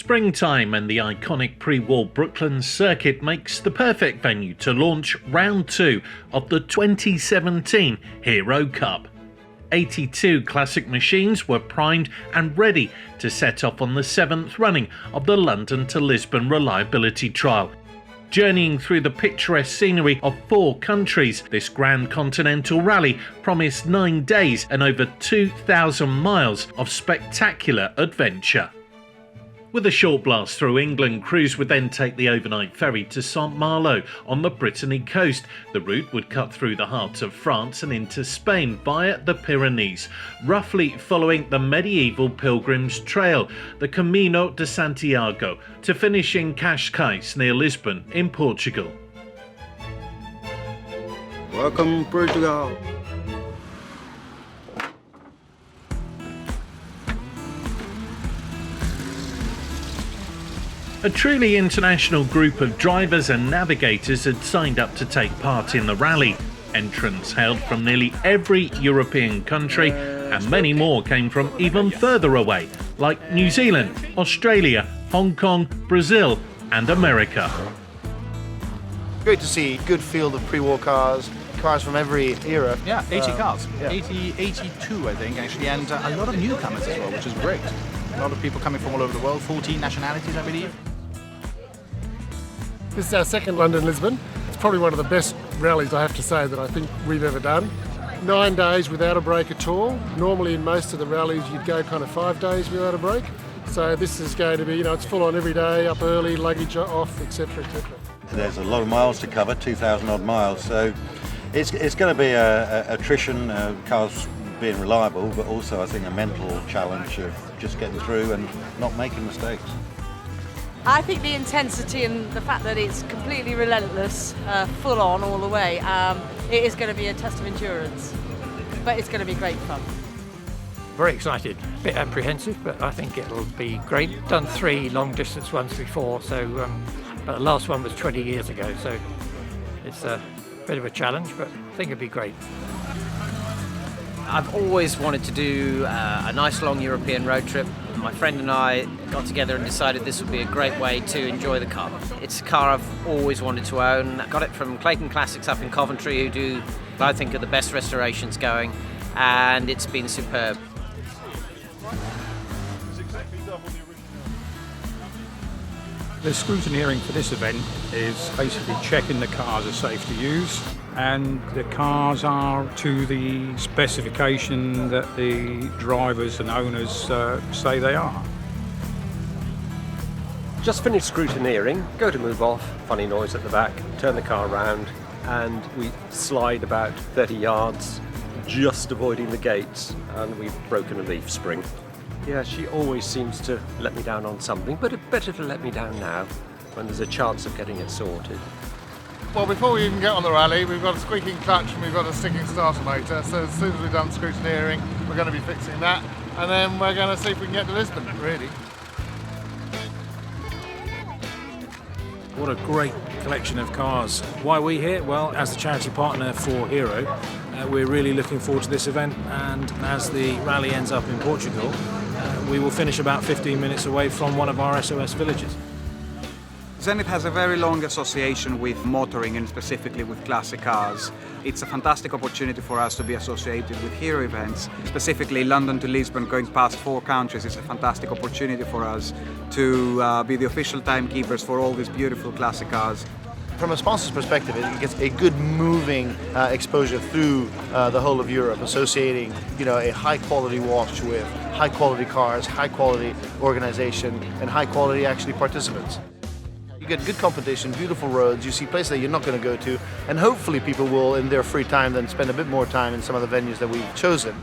Springtime and the iconic pre-war Brooklands circuit makes the perfect venue to launch round 2 of the 2017 Hero Cup. 82 classic machines were primed and ready to set off on the 7th running of the London to Lisbon reliability trial. Journeying through the picturesque scenery of 4 countries, this Grand Continental Rally promised 9 days and over 2,000 miles of spectacular adventure. With a short blast through England, crews would then take the overnight ferry to Saint-Malo on the Brittany coast. The route would cut through the heart of France and into Spain via the Pyrenees, roughly following the medieval Pilgrim's Trail, the Camino de Santiago, to finish in Cascais near Lisbon in Portugal. Welcome, Portugal. A truly international group of drivers and navigators had signed up to take part in the rally. Entrants hailed from nearly every European country, and many more came from even further away, like New Zealand, Australia, Hong Kong, Brazil and America. Great to see good field of pre-war cars from every era. Yeah, 80 cars. Yeah. 82 I think actually, and a lot of newcomers as well, which is great. A lot of people coming from all over the world, 14 nationalities I believe. This is our second London-Lisbon. It's probably one of the best rallies, I have to say, that I think we've ever done. 9 days without a break at all. Normally in most of the rallies you'd go kind of 5 days without a break. So this is going to be, it's full on every day, up early, luggage off, etc, etc. There's a lot of miles to cover, 2,000 odd miles, so it's going to be a attrition, cars being reliable, but also I think a mental challenge of just getting through and not making mistakes. I think the intensity and the fact that it's completely relentless, full on all the way, it is going to be a test of endurance, but it's going to be great fun. Very excited, a bit apprehensive, but I think it'll be great. Done 3 long distance ones before, so but the last one was 20 years ago, so it's a bit of a challenge, but I think it'll be great. I've always wanted to do a nice long European road trip. My friend and I got together and decided this would be a great way to enjoy the car. It's a car I've always wanted to own. I got it from Clayton Classics up in Coventry, who do, I think, are the best restorations going, and it's been superb. The scrutineering for this event is basically checking the cars are safe to use, and the cars are to the specification that the drivers and owners say they are. Just finished scrutineering, go to move off, funny noise at the back, turn the car around, and we slide about 30 yards, just avoiding the gates, and we've broken a leaf spring. Yeah, she always seems to let me down on something, but it's better to let me down now when there's a chance of getting it sorted. Well, before we even get on the rally, we've got a squeaking clutch and we've got a sticking starter motor, so as soon as we've done scrutineering, we're going to be fixing that, and then we're going to see if we can get to Lisbon, really. What a great collection of cars. Why are we here? Well, as the charity partner for Hero, we're really looking forward to this event, and as the rally ends up in Portugal, we will finish about 15 minutes away from one of our SOS villages. Zenith has a very long association with motoring and specifically with classic cars. It's a fantastic opportunity for us to be associated with Hero events, specifically London to Lisbon, going past 4 countries. It's a fantastic opportunity for us to be the official timekeepers for all these beautiful classic cars. From a sponsor's perspective, it gets a good moving exposure through the whole of Europe, associating a high quality wash with high quality cars, high quality organization, and high quality actually participants. You get good competition, beautiful roads, you see places that you're not going to go to, and hopefully people will, in their free time, then spend a bit more time in some of the venues that we've chosen.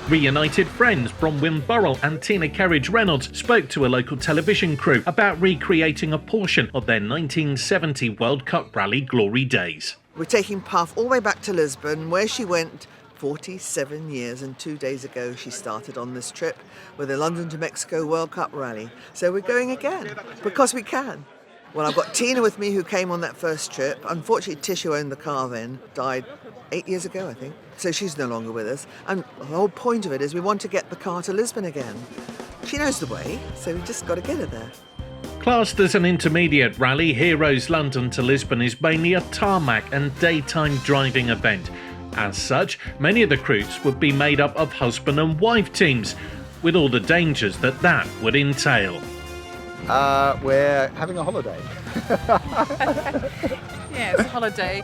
Reunited friends Bronwyn Burrell and Tina Kerridge-Reynolds spoke to a local television crew about recreating a portion of their 1970 World Cup Rally glory days. We're taking Puff all the way back to Lisbon, where she went 47 years, and 2 days ago she started on this trip with the London to Mexico World Cup Rally. So we're going again, because we can. Well, I've got Tina with me, who came on that first trip. Unfortunately, Tish, who owned the car then, died 8 years ago, I think. So she's no longer with us. And the whole point of it is we want to get the car to Lisbon again. She knows the way, so we've just got to get her there. Classed as an intermediate rally, Hero's London to Lisbon is mainly a tarmac and daytime driving event. As such, many of the crews would be made up of husband and wife teams, with all the dangers that would entail. We're having a holiday. Yeah, it's a holiday.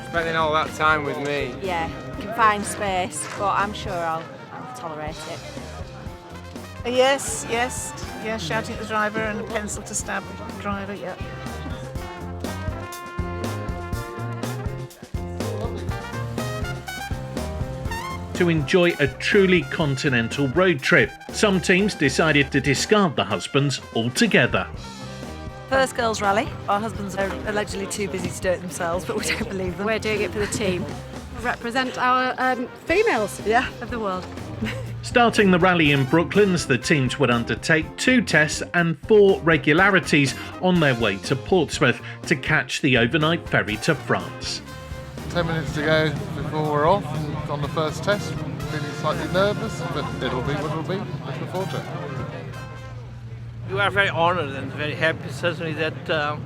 Spending all that time with me. Yeah, confined space, but I'm sure I'll tolerate it. Yes, shouting at the driver and a pencil to stab the driver, yeah. To enjoy a truly continental road trip, some teams decided to discard the husbands altogether. First girls' rally. Our husbands are allegedly too busy to do it themselves, but we don't believe them. We're doing it for the team. Represent our females of the world. Starting the rally in Brooklands, the teams would undertake 2 tests and 4 regularities on their way to Portsmouth to catch the overnight ferry to France. 10 minutes to go before we're off on the first test. Feeling slightly nervous, but it'll be what it'll be. Looking forward to it. We are very honored and very happy, certainly, that the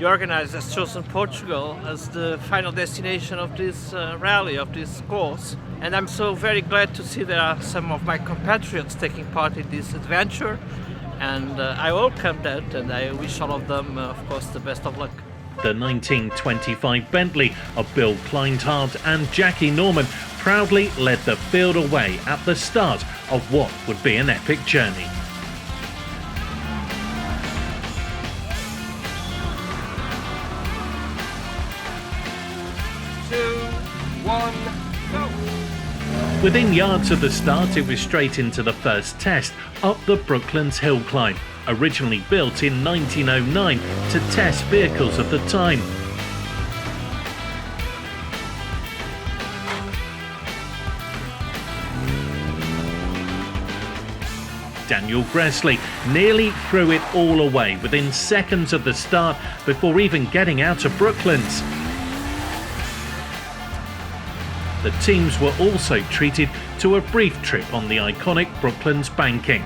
organizer has chosen Portugal as the final destination of this rally, of this course. And I'm so very glad to see there are some of my compatriots taking part in this adventure. And I welcome that, and I wish all of them, of course, the best of luck. The 1925 Bentley of Bill Kleinhardt and Jackie Norman proudly led the field away at the start of what would be an epic journey. Within yards of the start, it was straight into the first test up the Brooklands hill climb, originally built in 1909 to test vehicles of the time. Daniel Gressley nearly threw it all away within seconds of the start before even getting out of Brooklands. The teams were also treated to a brief trip on the iconic Brooklands banking.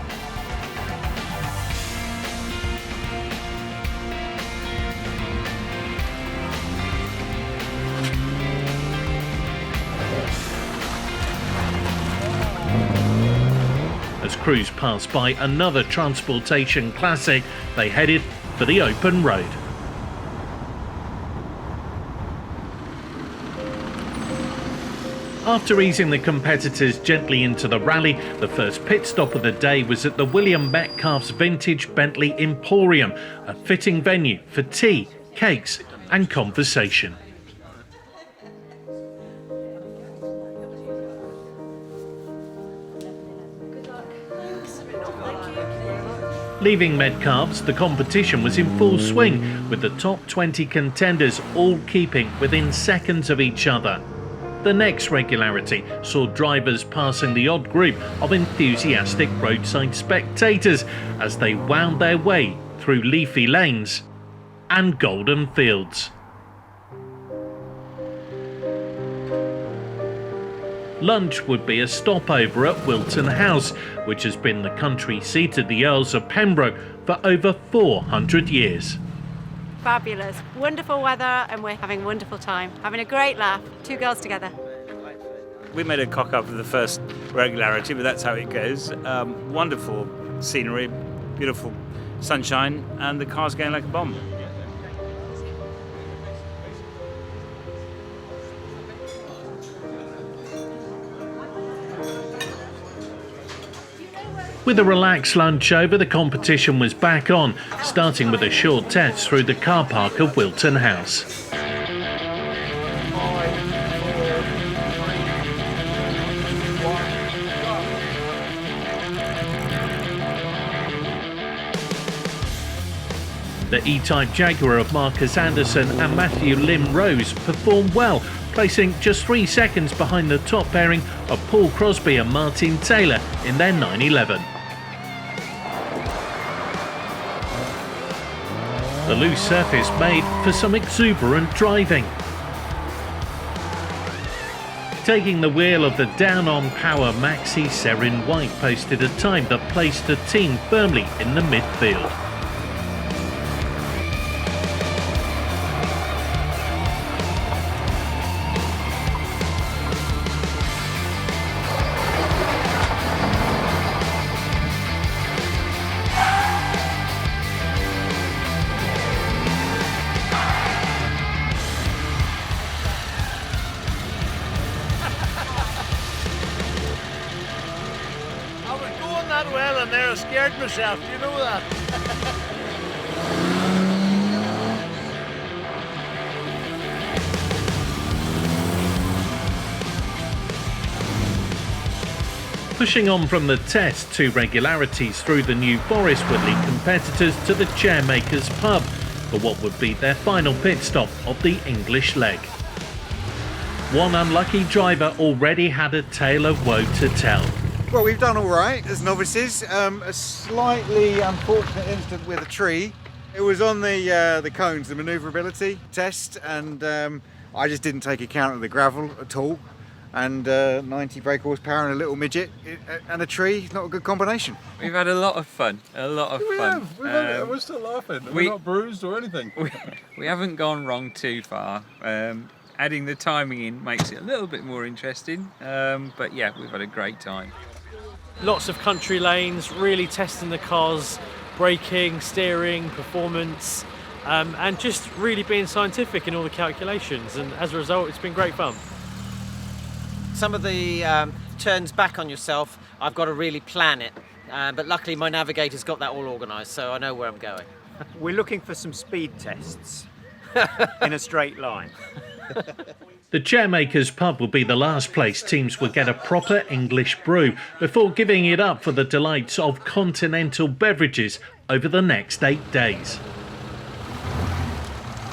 As crews passed by another transportation classic, they headed for the open road. After easing the competitors gently into the rally, the first pit stop of the day was at the William Metcalf's Vintage Bentley Emporium, a fitting venue for tea, cakes and conversation. Leaving Metcalf's, the competition was in full swing, with the top 20 contenders all keeping within seconds of each other. The next regularity saw drivers passing the odd group of enthusiastic roadside spectators as they wound their way through leafy lanes and golden fields. Lunch would be a stopover at Wilton House, which has been the country seat of the Earls of Pembroke for over 400 years. Fabulous, wonderful weather, and we're having a wonderful time, having a great laugh, 2 girls together. We made a cock up of the first regularity, but that's how it goes. Wonderful scenery, beautiful sunshine, and the car's going like a bomb. With a relaxed lunch over, the competition was back on, starting with a short test through the car park of Wilton House. The E-Type Jaguar of Marcus Anderson and Matthew Lim Rose performed well, placing just 3 seconds behind the top pairing of Paul Crosby and Martin Taylor in their 911. The loose surface made for some exuberant driving. Taking the wheel of the down-on power Maxi Serin White posted a time that placed the team firmly in the midfield. That well and there I scared myself, do you know that? Pushing on from the test, 2 regularities through the New Forest would lead competitors to the Chairmakers pub for what would be their final pit stop of the English leg. One unlucky driver already had a tale of woe to tell. Well, we've done all right as novices. A slightly unfortunate incident with a tree. It was on the cones, the manoeuvrability test, and I just didn't take account of the gravel at all. And 90 brake horsepower and a little midget and a tree, not a good combination. We've had a lot of fun, We're still laughing. We're not bruised or anything. We haven't gone wrong too far. Adding the timing in makes it a little bit more interesting, but yeah, we've had a great time. Lots of country lanes, really testing the cars, braking, steering, performance, and just really being scientific in all the calculations, and as a result it's been great fun. Some of the turns back on yourself, I've got to really plan it, but luckily my navigator's got that all organised, so I know where I'm going. We're looking for some speed tests in a straight line. The Chairmakers pub will be the last place teams will get a proper English brew before giving it up for the delights of continental beverages over the next 8 days.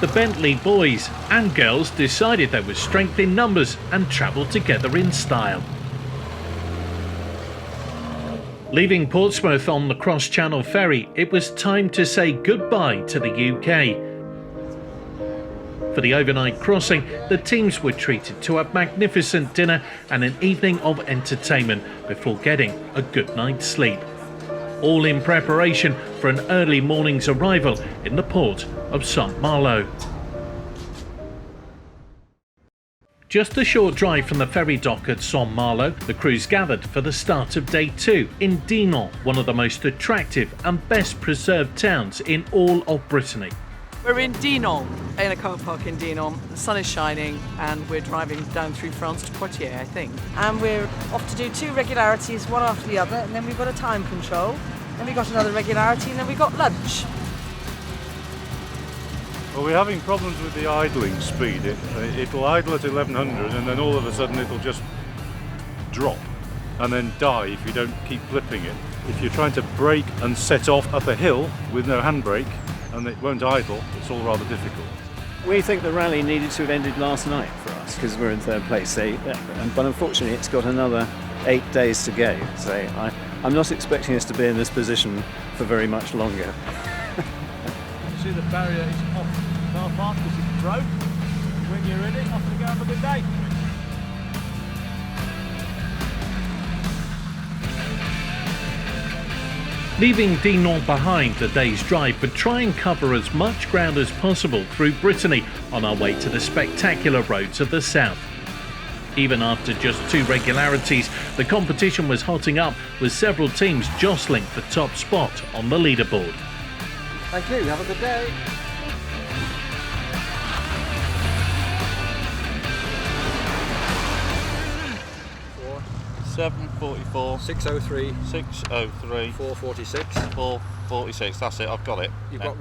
The Bentley boys and girls decided there was strength in numbers and travelled together in style. Leaving Portsmouth on the cross-channel ferry, it was time to say goodbye to the UK. For the overnight crossing, the teams were treated to a magnificent dinner and an evening of entertainment before getting a good night's sleep. All in preparation for an early morning's arrival in the port of St Malo. Just a short drive from the ferry dock at St Malo, the crews gathered for the start of day 2 in Dinan, one of the most attractive and best preserved towns in all of Brittany. We're in Dinan, in a car park in Dinan. The sun is shining and we're driving down through France to Poitiers, I think. And we're off to do 2 regularities, one after the other, and then we've got a time control, then we've got another regularity, and then we've got lunch. Well, we're having problems with the idling speed. It'll idle at 1100 and then all of a sudden it'll just drop and then die if you don't keep flipping it. If you're trying to brake and set off up a hill with no handbrake, and it won't idle, it's all rather difficult. We think the rally needed to have ended last night for us because we're in 3rd place, but unfortunately it's got another 8 days to go. So I'm not expecting us to be in this position for very much longer. See the barrier is off the car park because it's broke. When you're in it, off to go, have a good day. Leaving Dinan behind a day's drive, but try and cover as much ground as possible through Brittany on our way to the spectacular roads of the south. Even after just 2 regularities, the competition was hotting up with several teams jostling for top spot on the leaderboard. Thank you, have a good day. 744 603 603 446 446. That's it. I've got it. You've got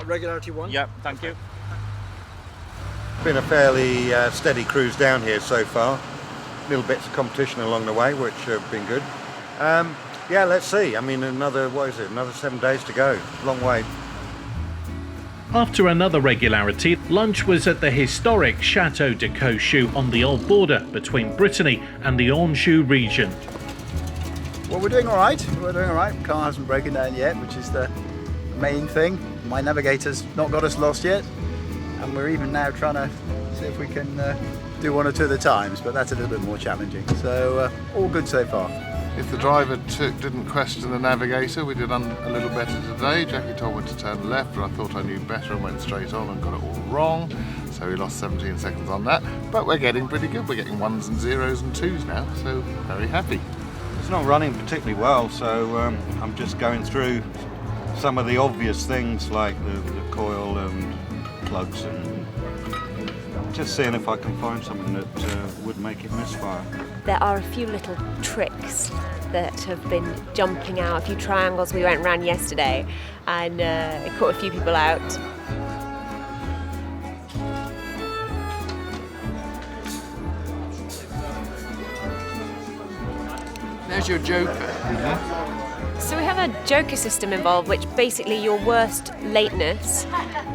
regularity 1? Yep. Thank you. Been a fairly steady cruise down here so far. Little bits of competition along the way, which have been good. Yeah, let's see. I mean, another 7 days to go. Long way. After another regularity, lunch was at the historic Chateau de Cochou on the old border between Brittany and the Anjou region. Well, we're doing all right. Car hasn't broken down yet, which is the main thing. My navigator's not got us lost yet, and we're even now trying to see if we can do one or two of the times, but that's a little bit more challenging. So all good so far. If the driver didn't question the navigator, we did a little better today. Jackie told me to turn left, but I thought I knew better and went straight on and got it all wrong. So we lost 17 seconds on that. But we're getting pretty good. We're getting 1s and 0s and 2s now, so very happy. It's not running particularly well, so I'm just going through some of the obvious things like the coil and plugs, and just seeing if I can find something that would make it misfire. There are a few little tricks that have been jumping out, a few triangles we went around yesterday, and it caught a few people out. There's your joker. So we have a joker system involved, which basically your worst lateness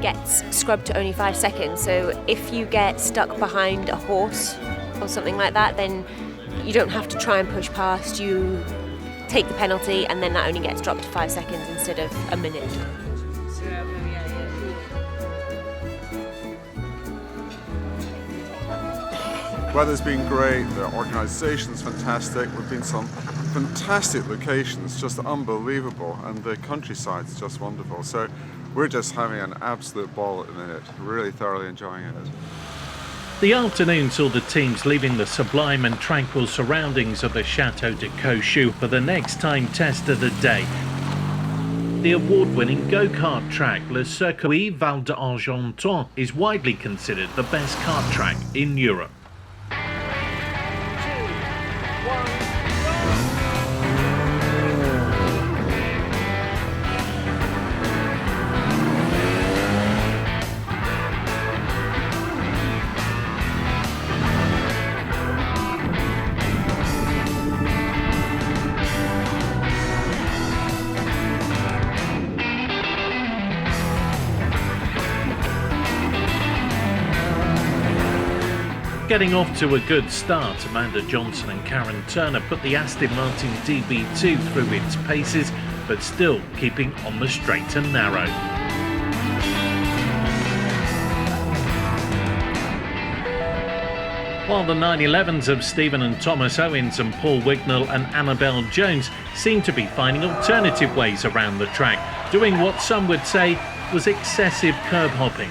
gets scrubbed to only 5 seconds. So if you get stuck behind a horse or something like that, then you don't have to try and push past. You take the penalty, and then that only gets dropped to 5 seconds instead of a minute. Weather's been great, the organisation's fantastic, we've been some fantastic locations, just unbelievable, and the countryside's just wonderful. So we're just having an absolute ball at the minute, really thoroughly enjoying it. The afternoon saw the teams leaving the sublime and tranquil surroundings of the Château de Cochou for the next time test of the day. The award-winning go-kart track Le Circuit Val d'Argenton is widely considered the best kart track in Europe. Getting off to a good start, Amanda Johnson and Karen Turner put the Aston Martin DB2 through its paces, but still keeping on the straight and narrow. While the 911s of Stephen and Thomas Owens and Paul Wignall and Annabelle Jones seem to be finding alternative ways around the track, doing what some would say was excessive curb hopping.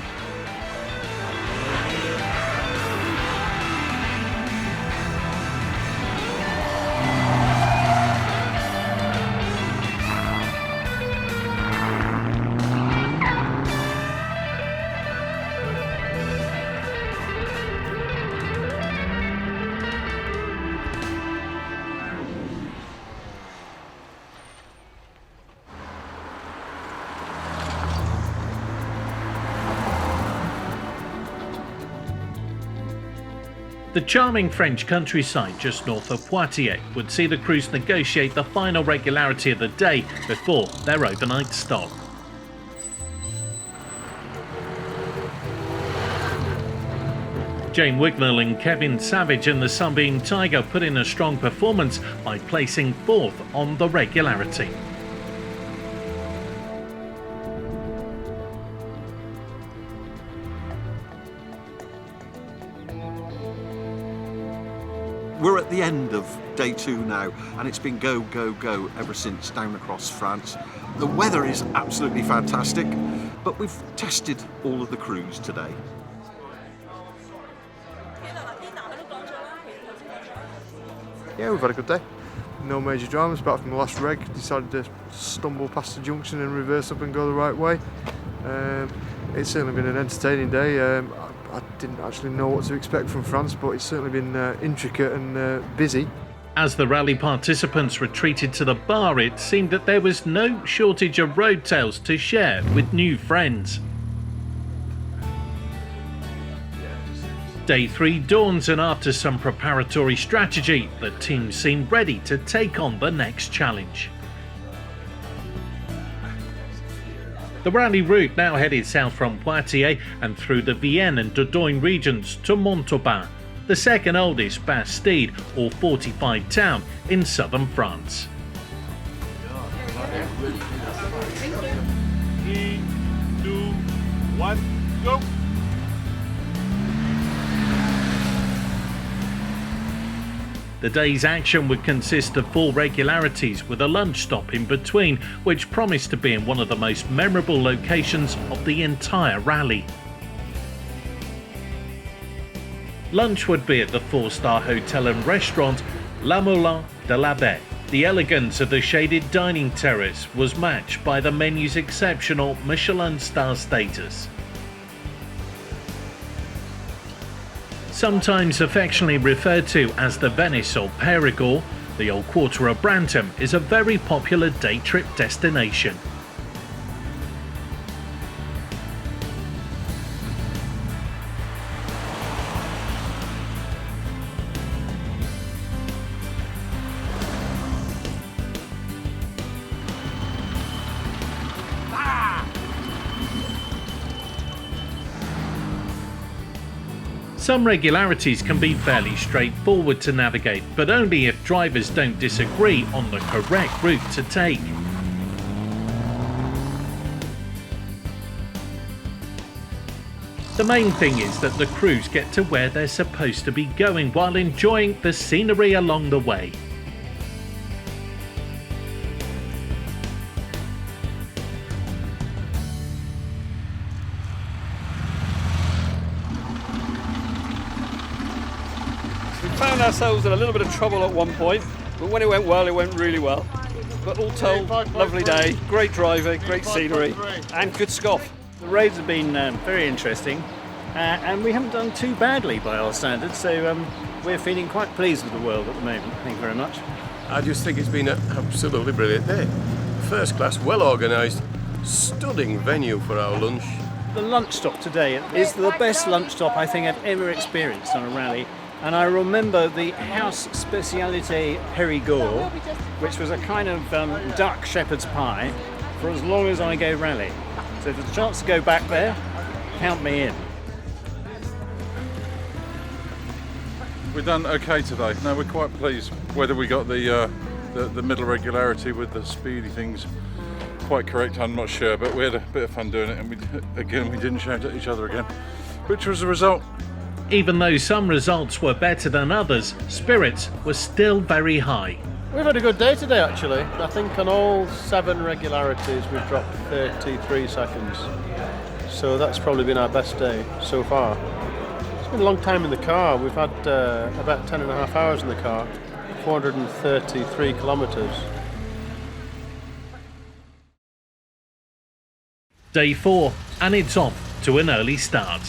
The charming French countryside just north of Poitiers would see the crews negotiate the final regularity of the day before their overnight stop. Jane Wignall and Kevin Savage and the Sunbeam Tiger put in a strong performance by placing 4th on the regularity. We're at the end of day 2 now, and it's been go, go, go ever since down across France. The weather is absolutely fantastic, but we've tested all of the crews today. Yeah, we've had a good day. No major dramas apart from the last reg. Decided to stumble past the junction and reverse up and go the right way. It's certainly been an entertaining day. I didn't actually know what to expect from France, but it's certainly been intricate and busy. As the rally participants retreated to the bar, it seemed that there was no shortage of road tales to share with new friends. Day 3 dawns, and after some preparatory strategy, the team seemed ready to take on the next challenge. The rally route now headed south from Poitiers and through the Vienne and Dordogne regions to Montauban, the second oldest Bastide or fortified town in southern France. 3, 2, 1, go! The day's action would consist of 4 regularities with a lunch stop in between, which promised to be in one of the most memorable locations of the entire rally. Lunch would be at the 4-star hotel and restaurant La Moulin de la Baie. The elegance of the shaded dining terrace was matched by the menu's exceptional Michelin star status. Sometimes affectionately referred to as the Venice or Périgord, the old quarter of Brantham is a very popular day trip destination. Some regularities can be fairly straightforward to navigate, but only if drivers don't disagree on the correct route to take. The main thing is that the crews get to where they're supposed to be going while enjoying the scenery along the way. We found ourselves in a little bit of trouble at one point, but when it went well, it went really well. But all told, lovely day, great driving, great scenery, and good scoff. The roads have been very interesting, and we haven't done too badly by our standards, so we're feeling quite pleased with the world at the moment. Thank you very much. I just think it's been an absolutely brilliant day. First class, well organised, stunning venue for our lunch. The lunch stop today is the best lunch stop I think I've ever experienced on a rally. And I remember the house specialité Périgord, which was a kind of duck shepherd's pie, for as long as I go rally. So if there's a chance to go back there, count me in. We've done okay today. No, we're quite pleased. Whether we got the middle regularity with the speedy things quite correct, I'm not sure, but we had a bit of fun doing it, and we didn't shout at each other again, which was the result. Even though some results were better than others, spirits were still very high. We've had a good day today actually. I think on all 7 regularities we've dropped 33 seconds. So that's probably been our best day so far. It's been a long time in the car. We've had about 10.5 hours in the car, 433 kilometres. Day 4, and it's off to an early start.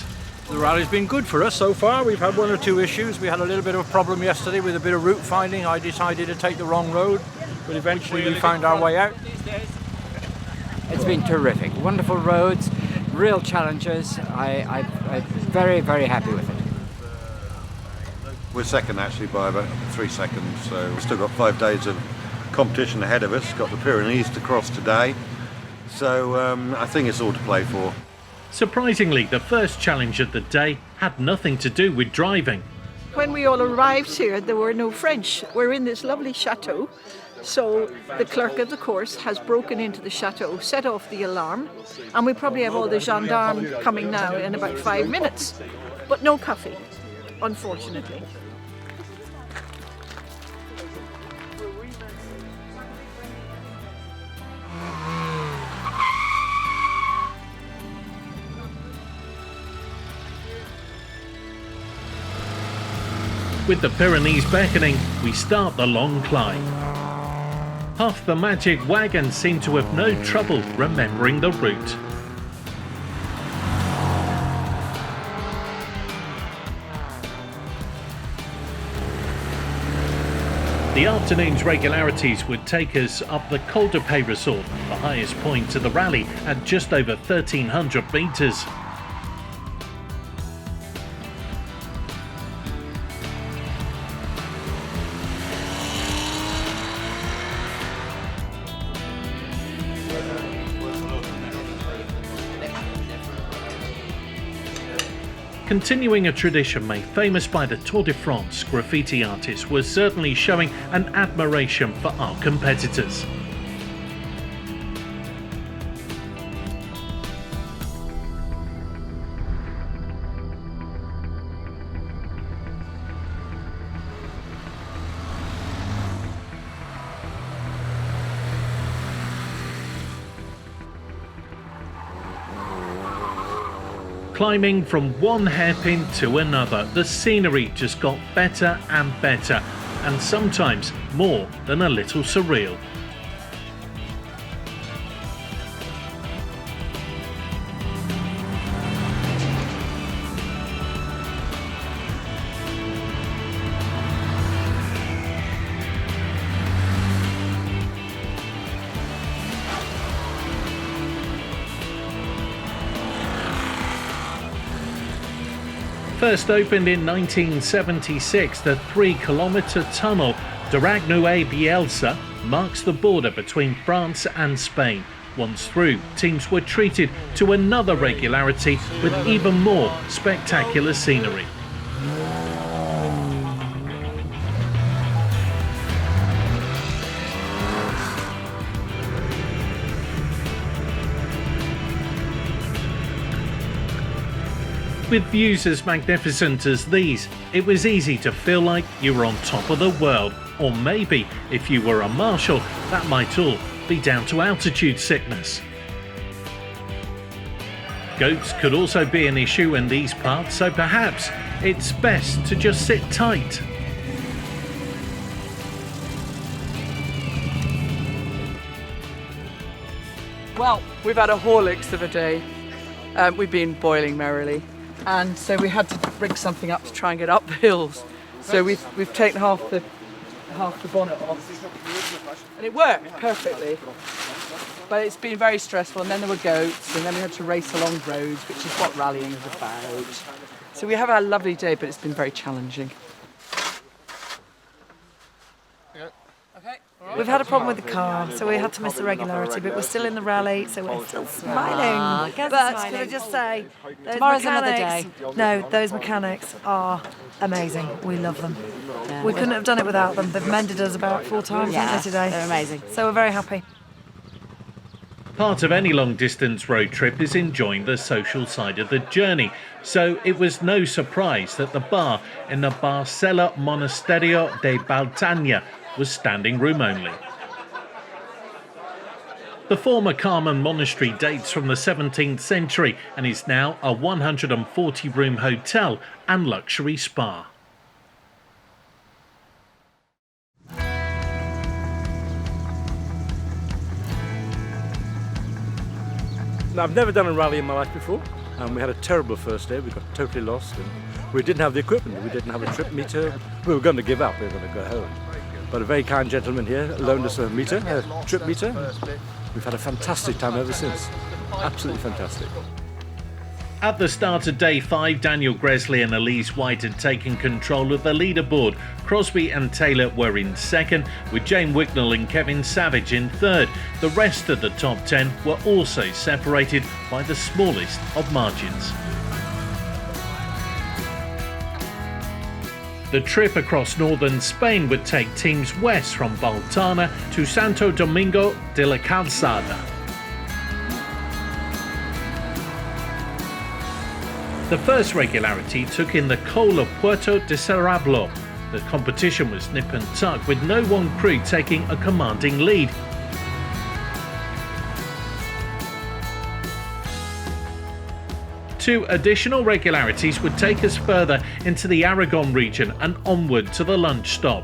The rally's been good for us so far. We've had 1 or 2 issues. We had a little bit of a problem yesterday with a bit of route finding. I decided to take the wrong road, but eventually we found our way out. It's been terrific. Wonderful roads, real challenges. I'm very, very happy with it. We're second actually by about 3 seconds, so we've still got 5 days of competition ahead of us. Got the Pyrenees to cross today, so I think it's all to play for. Surprisingly, the first challenge of the day had nothing to do with driving. When we all arrived here, there were no French. We're in this lovely chateau, so the clerk of the course has broken into the chateau, set off the alarm, and we probably have all the gendarmes coming now in about 5 minutes. But no coffee, unfortunately. With the Pyrenees beckoning, we start the long climb. Half the magic wagon seemed to have no trouble remembering the route. The afternoon's regularities would take us up the Col de Peyresort, the highest point of the rally at just over 1,300 metres. Continuing a tradition made famous by the Tour de France, graffiti artists were certainly showing an admiration for our competitors. Climbing from one hairpin to another, the scenery just got better and better, and sometimes more than a little surreal. First opened in 1976, the 3-kilometre tunnel Duragnué Bielsa marks the border between France and Spain. Once through, teams were treated to another regularity with even more spectacular scenery. With views as magnificent as these, it was easy to feel like you were on top of the world. Or maybe, if you were a marshal, that might all be down to altitude sickness. Goats could also be an issue in these parts, so perhaps it's best to just sit tight. Well, we've had a Horlicks of a day. We've been boiling merrily, and so we had to rig something up to try and get up the hills. So we've taken half the bonnet off, and it worked perfectly. But it's been very stressful, and then there were goats, and then we had to race along roads, which is what rallying is about. So we have had a lovely day, but it's been very challenging. We've had a problem with the car, so we had to miss the regularity, but we're still in the rally, so we're still smiling. But can I just say, those Tomorrow's mechanics, another day. No, those mechanics are amazing. We love them. We couldn't have done it without them. They've mended us about 4 times haven't they, today. They're amazing. So we're very happy. Part of any long-distance road trip is enjoying the social side of the journey, so it was no surprise that the bar in the Barcella Monasterio de Baltanya was standing room only. The former Carmen Monastery dates from the 17th century and is now a 140-room hotel and luxury spa. Now, I've never done a rally in my life before, and we had a terrible first day. We got totally lost, and we didn't have the equipment. We didn't have a trip meter. We were going to give up. We were going to go home. But a very kind gentleman here loaned us a trip meter. We've had a fantastic time ever since. Absolutely fantastic. At the start of day 5, Daniel Gresley and Elise White had taken control of the leaderboard. Crosby and Taylor were in second, with Jane Wicknell and Kevin Savage in third. The rest of the top 10 were also separated by the smallest of margins. The trip across northern Spain would take teams west from Baltana to Santo Domingo de la Calzada. The first regularity took in the coal of Puerto de Cerrablo. The competition was nip and tuck, with no one crew taking a commanding lead. Two additional regularities would take us further into the Aragon region and onward to the lunch stop.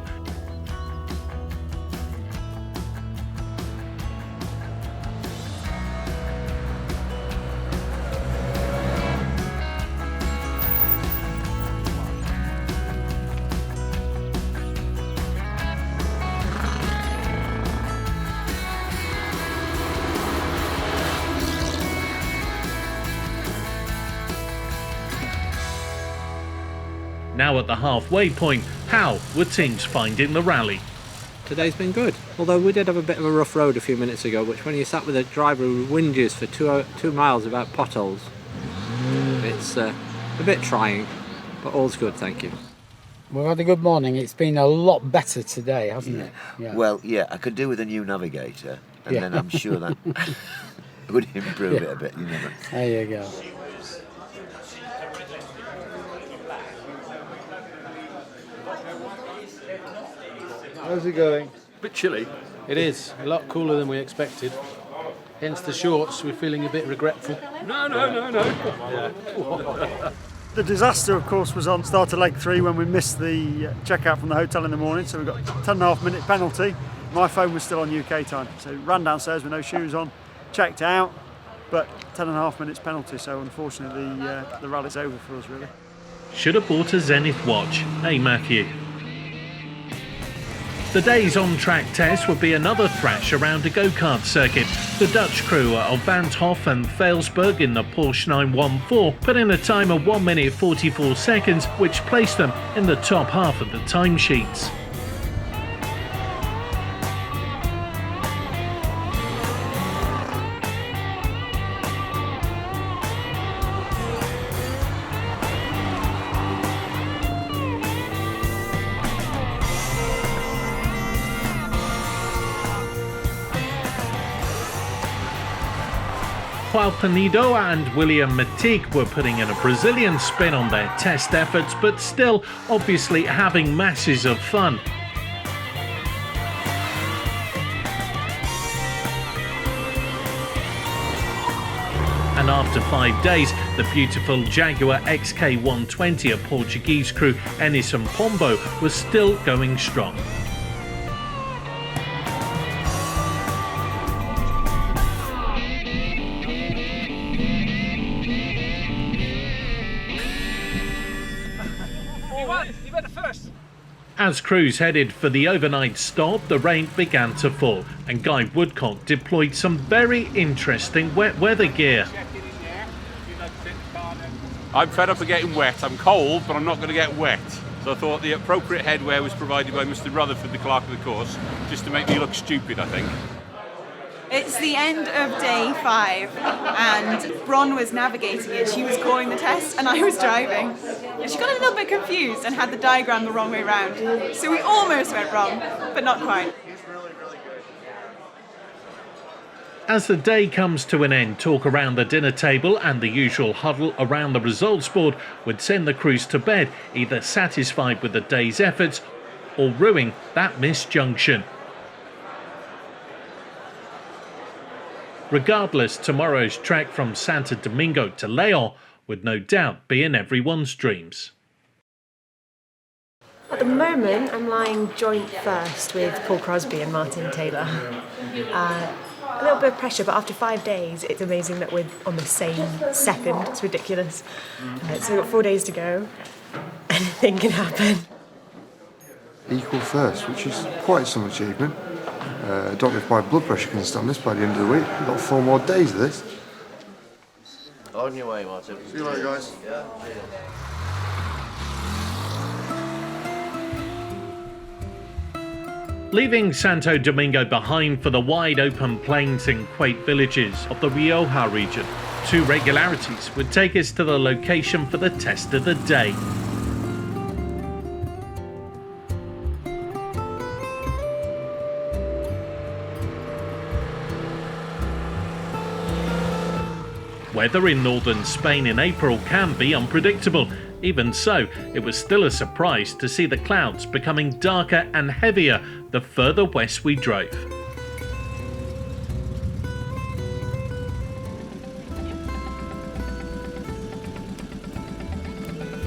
Now at the halfway point, how were teams finding the rally? Today's been good, although we did have a bit of a rough road a few minutes ago, which when you sat with a driver who whinges for 2 miles about potholes, it's a bit trying, but all's good, thank you. We've had a good morning. It's been a lot better today, hasn't it? Yeah. Well, yeah, I could do with a new navigator, and then I'm sure that would improve it a bit, you know. There you go. How's it going? A bit chilly. It is. A lot cooler than we expected. hence the shorts. We're feeling a bit regretful. No. Yeah. The disaster, of course, was on start of leg 3 when we missed the checkout from the hotel in the morning, so we got a 10.5-minute penalty. My phone was still on UK time, so ran downstairs with no shoes on, checked out, but 10.5 minutes penalty, so unfortunately the rally's over for us, really. Should have bought a Zenith watch, hey Matthew? The day's on-track test would be another thrash around a go-kart circuit. The Dutch crew of Van 't Hoff and Veilsburg in the Porsche 914 put in a time of 1 minute 44 seconds, which placed them in the top half of the timesheets. While Penido and William Matique were putting in a Brazilian spin on their test efforts, but still obviously having masses of fun. And after 5 days, the beautiful Jaguar XK120 of Portuguese crew Enis and Pombo was still going strong. As crews headed for the overnight stop, the rain began to fall, and Guy Woodcock deployed some very interesting wet weather gear. I'm fed up of getting wet. I'm cold, but I'm not going to get wet. So I thought the appropriate headwear was provided by Mr. Rutherford, the clerk of the course, just to make me look stupid, I think. It's the end of day 5 and Bron was navigating it. She was scoring the test and I was driving. And she got a little bit confused and had the diagram the wrong way round. So we almost went wrong, but not quite. As the day comes to an end, talk around the dinner table and the usual huddle around the results board would send the crews to bed, either satisfied with the day's efforts or ruining that missed junction. Regardless, tomorrow's trek from Santo Domingo to Leon would no doubt be in everyone's dreams. At the moment, I'm lying joint first with Paul Crosby and Martin Taylor. A little bit of pressure, but after 5 days, it's amazing that we're on the same second. It's ridiculous. So we've got 4 days to go. Anything can happen. Equal first, which is quite some achievement. I don't know if my blood pressure can stand this by the end of the week. We've got 4 more days of this. On your way, Martin. See you later, guys. Leaving Santo Domingo behind for the wide open plains and quaint villages of the Rioja region, 2 regularities would take us to the location for the test of the day. Weather in northern Spain in April can be unpredictable. Even so, it was still a surprise to see the clouds becoming darker and heavier the further west we drove.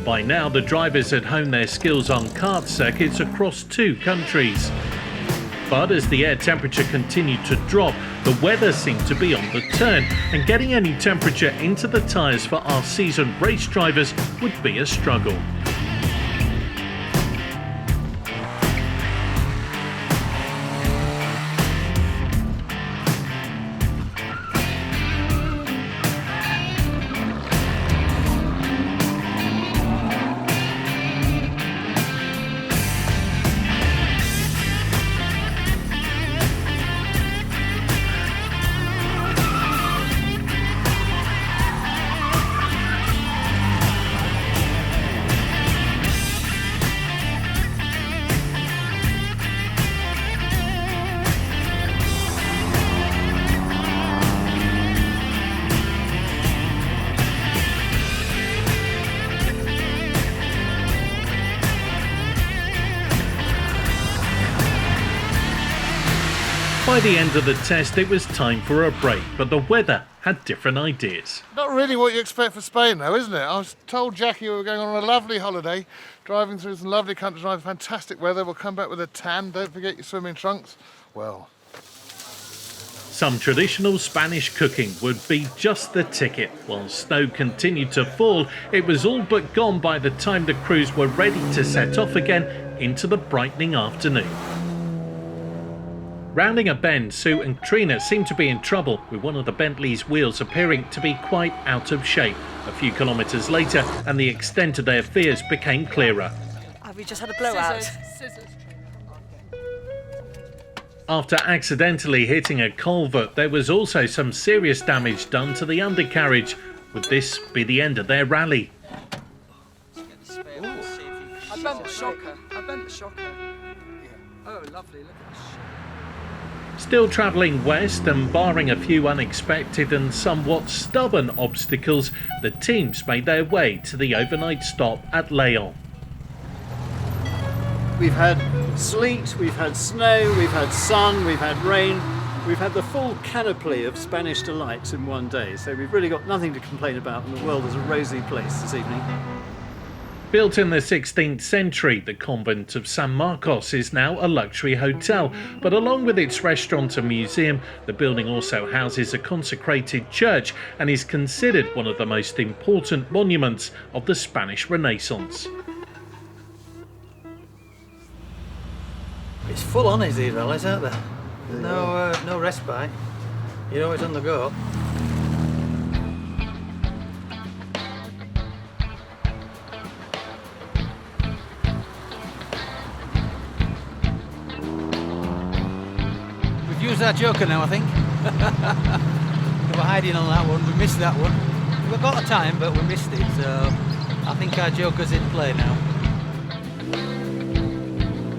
By now, the drivers had honed their skills on kart circuits across 2 countries. But as the air temperature continued to drop, the weather seemed to be on the turn, and getting any temperature into the tyres for our seasoned race drivers would be a struggle. By the end of the test, it was time for a break, but the weather had different ideas. Not really what you expect for Spain, though, isn't it? I was told Jackie we were going on a lovely holiday, driving through some lovely countryside, fantastic weather. We'll come back with a tan. Don't forget your swimming trunks. Well, some traditional Spanish cooking would be just the ticket. While snow continued to fall, it was all but gone by the time the crews were ready to set off again into the brightening afternoon. Rounding a bend, Sue and Trina seemed to be in trouble, with one of the Bentley's wheels appearing to be quite out of shape. A few kilometres later, and the extent of their fears became clearer. Have we just had a blowout? Scissors. After accidentally hitting a culvert, there was also some serious damage done to the undercarriage. Would this be the end of their rally? I bent the shocker. Oh, lovely. Look at this. Still travelling west and barring a few unexpected and somewhat stubborn obstacles, the teams made their way to the overnight stop at Lyon. We've had sleet, we've had snow, we've had sun, we've had rain. We've had the full canopy of Spanish delights in one day, so we've really got nothing to complain about, and the world is a rosy place this evening. Built in the 16th century, the convent of San Marcos is now a luxury hotel, but along with its restaurant and museum, the building also houses a consecrated church and is considered one of the most important monuments of the Spanish Renaissance. It's full on, these rallies, aren't there? No respite. You're always on the go. We've used our joker now, I think. We were hiding on that one. We missed that one. We've got the time, but we missed it. So I think our joker's in play now.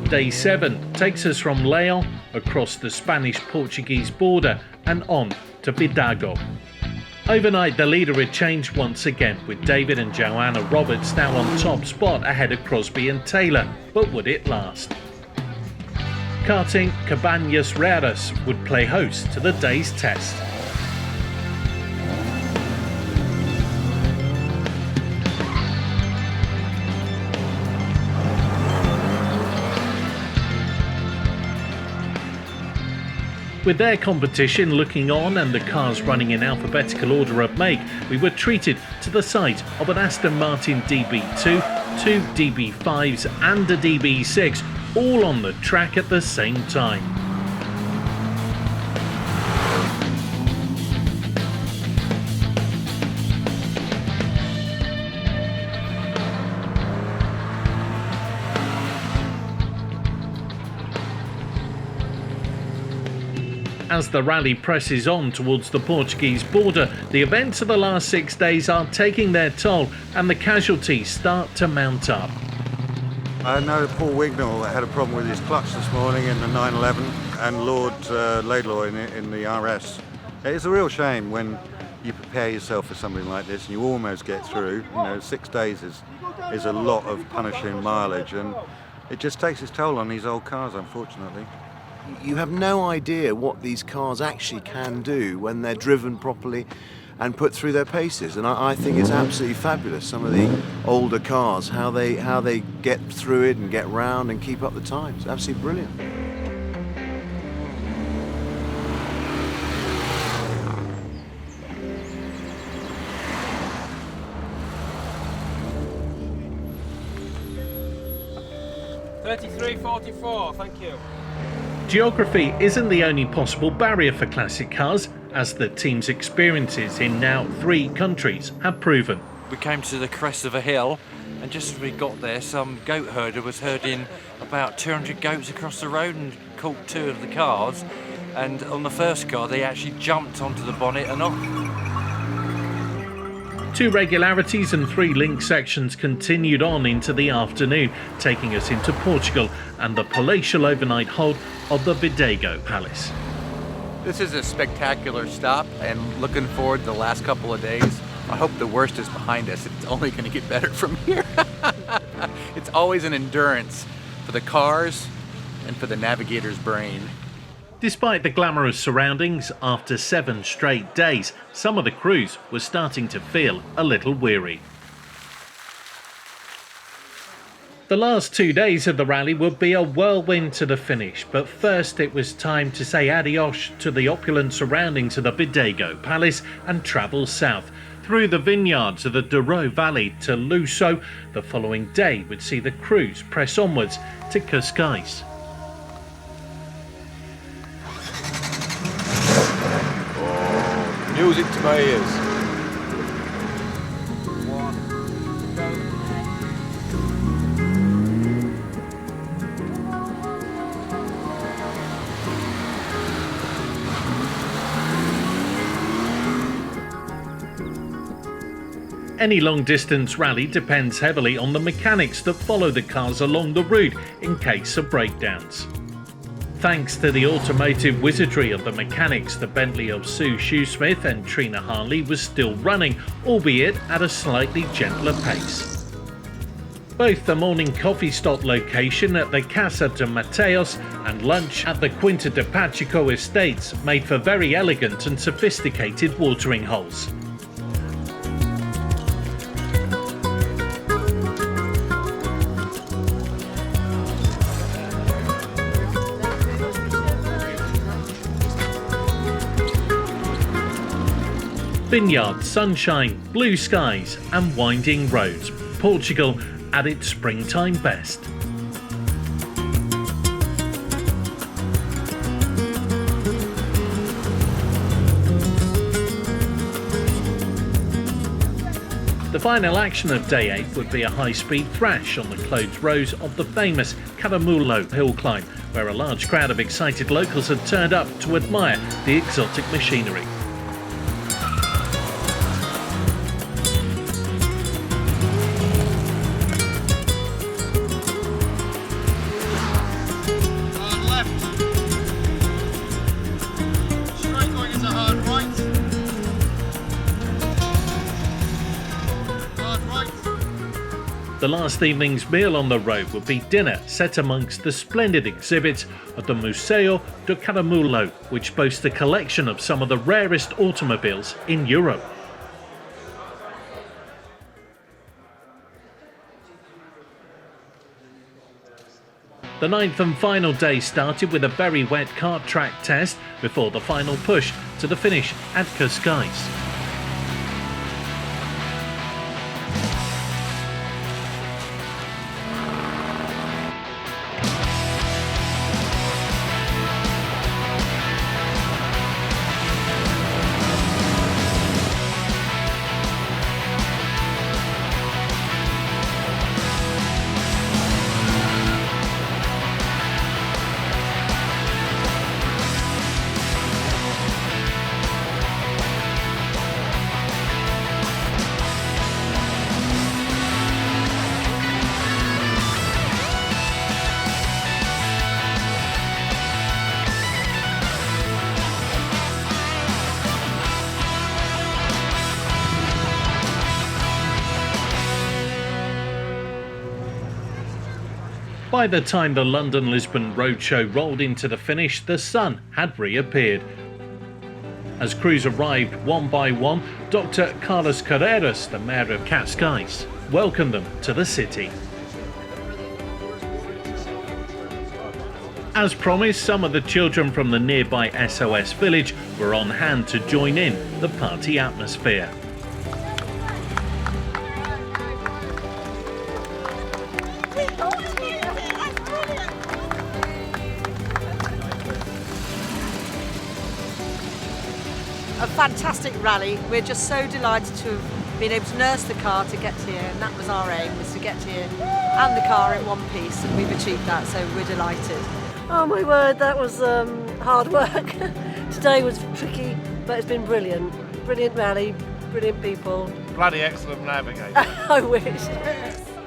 Day 7 takes us from Lyon across the Spanish-Portuguese border and on to Vidago. Overnight, the leader had changed once again, with David and Joanna Roberts now on top spot ahead of Crosby and Taylor. But would it last? Karting Cabañas Raras would play host to the day's test. With their competition looking on and the cars running in alphabetical order of make, we were treated to the sight of an Aston Martin DB2, 2 DB5s and a DB6, all on the track at the same time. As the rally presses on towards the Portuguese border, the events of the last 6 days are taking their toll and the casualties start to mount up. I know Paul Wignall had a problem with his clutch this morning in the 911 and Lord Laidlaw in the RS. It's a real shame when you prepare yourself for something like this and you almost get through. 6 days is a lot of punishing mileage, and it just takes its toll on these old cars, unfortunately. You have no idea what these cars actually can do when they're driven properly and put through their paces, and I think it's absolutely fabulous, some of the older cars, how they get through it and get round and keep up the times. Absolutely brilliant. .33.44, thank you. Geography isn't the only possible barrier for classic cars, as the team's experiences in now 3 countries have proven. We came to the crest of a hill, and just as we got there, some goat herder was herding about 200 goats across the road and caught 2 of the cars, and on the first car they actually jumped onto the bonnet and off. 2 regularities and 3 link sections continued on into the afternoon, taking us into Portugal and the palatial overnight hold of the Vidago Palace. This is a spectacular stop, and looking forward to the last couple of days. I hope the worst is behind us. It's only going to get better from here. It's always an endurance for the cars and for the navigator's brain. Despite the glamorous surroundings, after 7 straight days, some of the crews were starting to feel a little weary. The last 2 days of the rally would be a whirlwind to the finish, but first it was time to say adios to the opulent surroundings of the Bidego Palace and travel south through the vineyards of the Douro Valley to Luso. The following day would see the crews press onwards to Cascais. Music to my ears. Any long-distance rally depends heavily on the mechanics that follow the cars along the route in case of breakdowns. Thanks to the automotive wizardry of the mechanics, the Bentley of Sue Shoesmith and Trina Harley was still running, albeit at a slightly gentler pace. Both the morning coffee stop location at the Casa de Mateos and lunch at the Quinta de Pacheco estates made for very elegant and sophisticated watering holes. Vineyards, sunshine, blue skies and winding roads. Portugal at its springtime best. The final action of day 8 would be a high-speed thrash on the closed roads of the famous Caramulo hill climb, where a large crowd of excited locals had turned up to admire the exotic machinery. The last evening's meal on the road would be dinner set amongst the splendid exhibits of the Museo do Caramulo, which boasts a collection of some of the rarest automobiles in Europe. The 9th and final day started with a very wet kart track test before the final push to the finish at Cascais. By the time the London-Lisbon roadshow rolled into the finish, the sun had reappeared. As crews arrived one by one, Dr. Carlos Carreras, the mayor of Cascais, welcomed them to the city. As promised, some of the children from the nearby SOS village were on hand to join in the party atmosphere. A fantastic rally. We're just so delighted to have been able to nurse the car to get here, and that was our aim, was to get here and the car in one piece, and we've achieved that, so we're delighted. Oh my word, that was hard work. Today was tricky, but it's been brilliant. Brilliant rally, brilliant people. Bloody excellent navigator. I wish.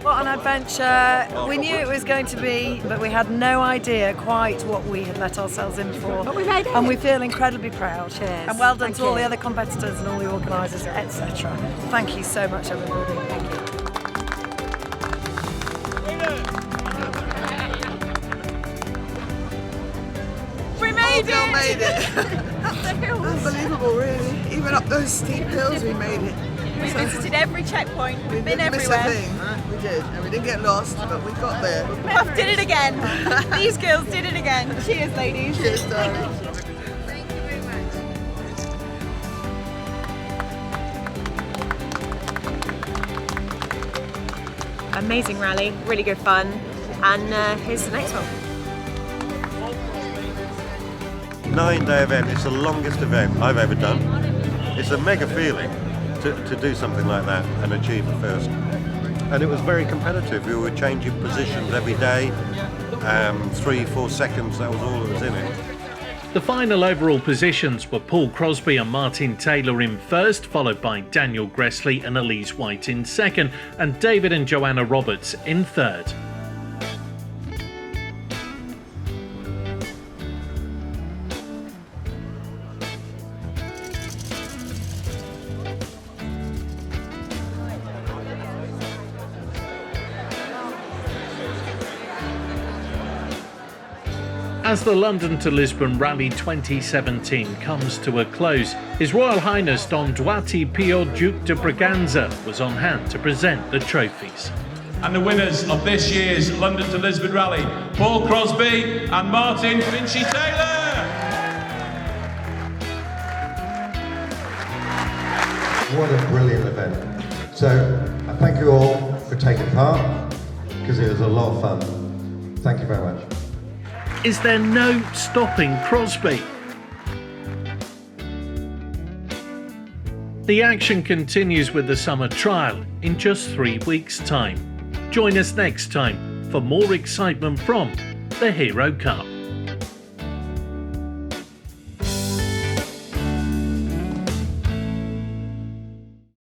What an adventure. We knew it was going to be, but we had no idea quite what we had let ourselves in for. But we made it. And we feel incredibly proud. Cheers. And well done Thank to all you. the other competitors and all the organisers, etc. Thank you so much, everybody. Thank you. We made still made it. Unbelievable, really. Even up those steep hills, we made it. We visited every checkpoint. We've been Miss everywhere. a thing. We did, and we didn't get lost, but we got there. Puff did it again. These girls did it again. Cheers, ladies. Cheers, darling. Amazing rally, really good fun, and here's the next one. 9-day event. It's the longest event I've ever done. It's a mega feeling to do something like that and achieve a first. And it was very competitive. We were changing positions every day, 3-4 seconds, that was all that was in it. The final overall positions were Paul Crosby and Martin Taylor in first, followed by Daniel Gressley and Elise White in second, and David and Joanna Roberts in third. As the London to Lisbon Rally 2017 comes to a close, His Royal Highness Don Duarte Pio Duque de Braganza was on hand to present the trophies. And the winners of this year's London to Lisbon Rally, Paul Crosby and Martin Vinci Taylor. What a brilliant event. So I thank you all for taking part, because it was a lot of fun. Thank you very much. Is there no stopping Crosby? The action continues with the summer trial in just 3 weeks' time. Join us next time for more excitement from the Hero Cup.